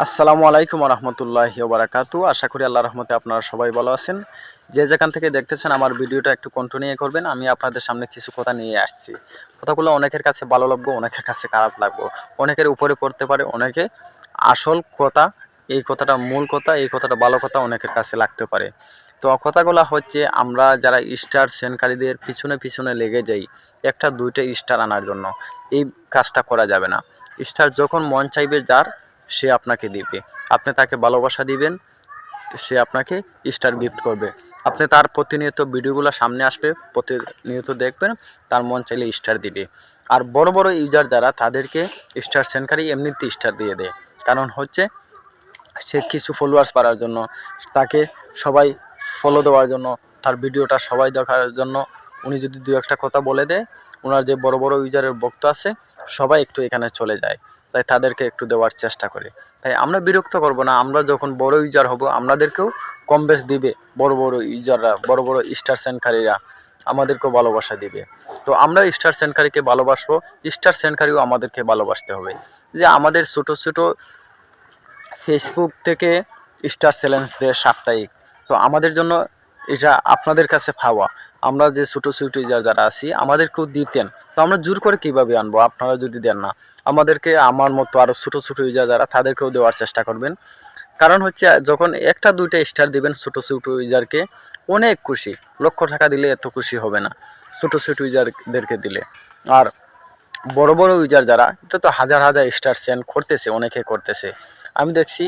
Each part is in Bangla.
আসসালামু আলাইকুম রহমতুল্লাহি ওবারাকাতু। আশা করি আল্লাহর রহমতে আপনারা সবাই ভালো আছেন। যে যেখান থেকে দেখতেছেন আমার ভিডিওটা একটু কন্টিনিউ করবেন। আমি আপনাদের সামনে কিছু কথা নিয়ে আসছি। কথাগুলো অনেকের কাছে ভালো লাগবে, অনেকের কাছে খারাপ লাগবে, অনেকের উপরে পড়তে পারে, অনেকে আসল কথা, এই কথাটা মূল কথা, এই কথাটা ভালো কথা অনেকের কাছে লাগতে পারে। তো কথাগুলো হচ্ছে, আমরা যারা স্টার সেনকারীদের পিছনে পিছনে লেগে যাই একটা দুইটা স্টার আনার জন্য, এই কাজটা করা যাবে না। স্টার যখন মন চাইবে যার, সে আপনাকে দিবে। আপনি তাকে ভালোবাসা দিবেন, সে আপনাকে স্টার গিফট করবে। আপনি তার প্রতিনিয়ত ভিডিওগুলো সামনে আসবে, প্রতিনিয়ত দেখবেন, তার মন চাইলে স্টার দিবে। আর বড় বড় ইউজার যারা, তাদেরকে স্টার সেনকারী এমনিতে স্টার দিয়ে দেয়। কারণ হচ্ছে, সে কিছু ফলোয়ার্স বাড়ার জন্য, তাকে সবাই ফলো দেওয়ার জন্য, তার ভিডিওটা সবাই দেখার জন্য উনি যদি দু একটা কথা বলে দেয়, ওনার যে বড় বড় ইউজারের ভক্ত আছে সবাই একটু এখানে চলে যায়, তাই তাদেরকে একটু দেওয়ার চেষ্টা করে। তাই আমরা বিরক্ত করব না, আমরা যখন বড় ইউজার হব আমাদেরকেও কম বেশ দিবে। বড় বড় ইউজাররা, বড় বড় স্টার সেনকারীরা আমাদেরকেও ভালোবাসা দিবে। তো আমরা স্টার সেনকারীকে ভালোবাসবো, স্টার সেনকারীও আমাদেরকে ভালোবাসতে হবে। যে আমাদের ছোট ছোট ফেসবুক থেকে স্টার চ্যালেঞ্জ দেয় সাপ্তাহিক, তো আমাদের জন্য এটা আপনাদের কাছে পাওয়া। আমরা যে ছোটো ছোটো যারা আছি আমাদেরকেও দিতেন, তো আমরা জোর করে কীভাবে আনবো আপনারা যদি দেন না আমাদেরকে? আমার মতো আরও ছোটো ছোটো ইউজার যারা, তাদেরকেও দেওয়ার চেষ্টা করবেন। কারণ হচ্ছে, যখন একটা দুইটা স্টার দিবেন ছোটো ছোটো ইউজারকে, অনেক খুশি। লক্ষ টাকা দিলে এত খুশি হবে না ছোটো ছোটো ইউজারদেরকে দিলে। আর বড় বড় ইউজার যারা, এটা তো হাজার হাজার স্টার সেন্ড করতেছে, অনেকে করতেছে। আমি দেখছি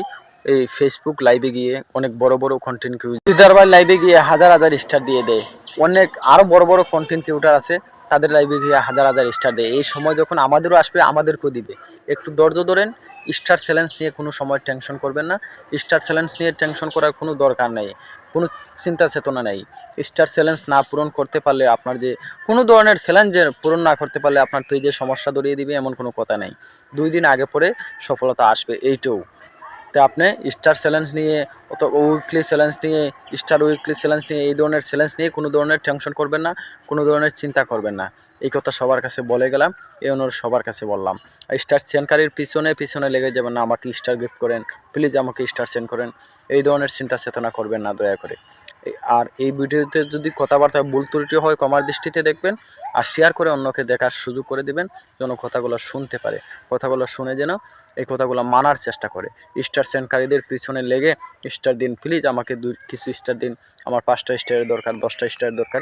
এই ফেসবুক লাইভে গিয়ে অনেক বড় বড় কন্টেন্ট ক্রিয়েটর ভাই লাইভে গিয়ে হাজার হাজার স্টার দিয়ে দেয়। অনেক আরও বড় বড় কন্টেন্ট ক্রিয়েটর আছে, তাদের লাইভে গিয়ে হাজার হাজার স্টার দেয়। এই সময় যখন আমাদেরও আসবে, আমাদেরকেও দিবে। একটু ধৈর্য ধরেন। স্টার চ্যালেঞ্জ নিয়ে কোনো সময় টেনশন করবেন না। স্টার চ্যালেঞ্জ নিয়ে টেনশন করার কোনো দরকার নেই, কোনো চিন্তা চেতনা নেই। স্টার চ্যালেঞ্জ না পূরণ করতে পারলে, আপনার যে কোনো ধরনের চ্যালেঞ্জের পূরণ না করতে পারলে আপনার পেজে সমস্যা ধরিয়ে দিবে, এমন কোনো কথা নেই। 2 দিন আগে পরে সফলতা আসবে, এইটাও। তো আপনি স্টার চ্যালেঞ্জ নিয়ে, অথবা উইকলি চ্যালেঞ্জ নিয়ে, স্টার উইকলি চ্যালেঞ্জ নিয়ে, এই ধরনের চ্যালেঞ্জ নিয়ে কোনো ধরনের টেনশন করবেন না, কোনো ধরনের চিন্তা করবেন না। এই কথা সবার কাছে বলে গেলাম, এই অনুরোধ সবার কাছে বললাম। স্টার সেনকারীর পিছনে পিছনে লেগে যাবেন না, আমাকে স্টার গিফট করেন, প্লিজ আমাকে স্টার সেন্ড করেন, এই ধরনের চিন্তা চেতনা করবেন না দয়া করে। আর এই ভিডিওতে যদি কথাবার্তা ভুল ত্রুটি হয় ক্ষমার দৃষ্টিতে দেখবেন, আর শেয়ার করে অন্যকে দেখার সুযোগ করে দিবেন, যেন কথাগুলো শুনতে পারে, কথাগুলো শুনে যেন এই কথাগুলো মানার চেষ্টা করে। স্টার সেন্ডকারীদের পিছনে লেগে স্টার দিন, প্লিজ আমাকে কিছু স্টার দিন, আমার 5টা স্টারের দরকার, 10টা স্টারের দরকার,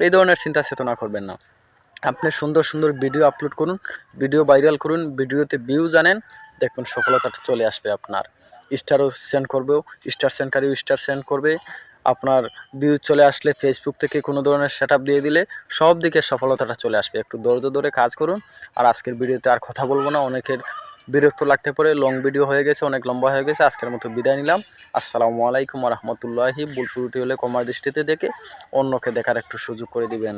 এই ধরনের চিন্তা চেতনা করবেন না। আপনি সুন্দর সুন্দর ভিডিও আপলোড করুন, ভিডিও ভাইরাল করুন, ভিডিওতে ভিউ জানেন, দেখবেন সফলতাটা চলে আসবে আপনার। স্টারও সেন্ড করবেও, স্টার সেন্ডকারীও স্টার সেন্ড করবে। আপনার ভিউ চলে আসলে ফেসবুক থেকে কোনো ধরনের সেটআপ দিয়ে দিলে সব দিকে সফলতাটা চলে আসবে। একটু ধৈর্য ধরে কাজ করুন। আর আজকের ভিডিওতে আর কথা বলবো না, অনেকের বিরক্ত লাগতে পারে, লং ভিডিও হয়ে গেছে, অনেক লম্বা হয়ে গেছে। আজকের মতো বিদায় নিলাম। আসসালামু আলাইকুম রহমতুল্লাহি। ভুল ত্রুটি হলে ক্ষমার দৃষ্টিতে দেখে অন্যকে দেখার একটু সুযোগ করে দিবেন।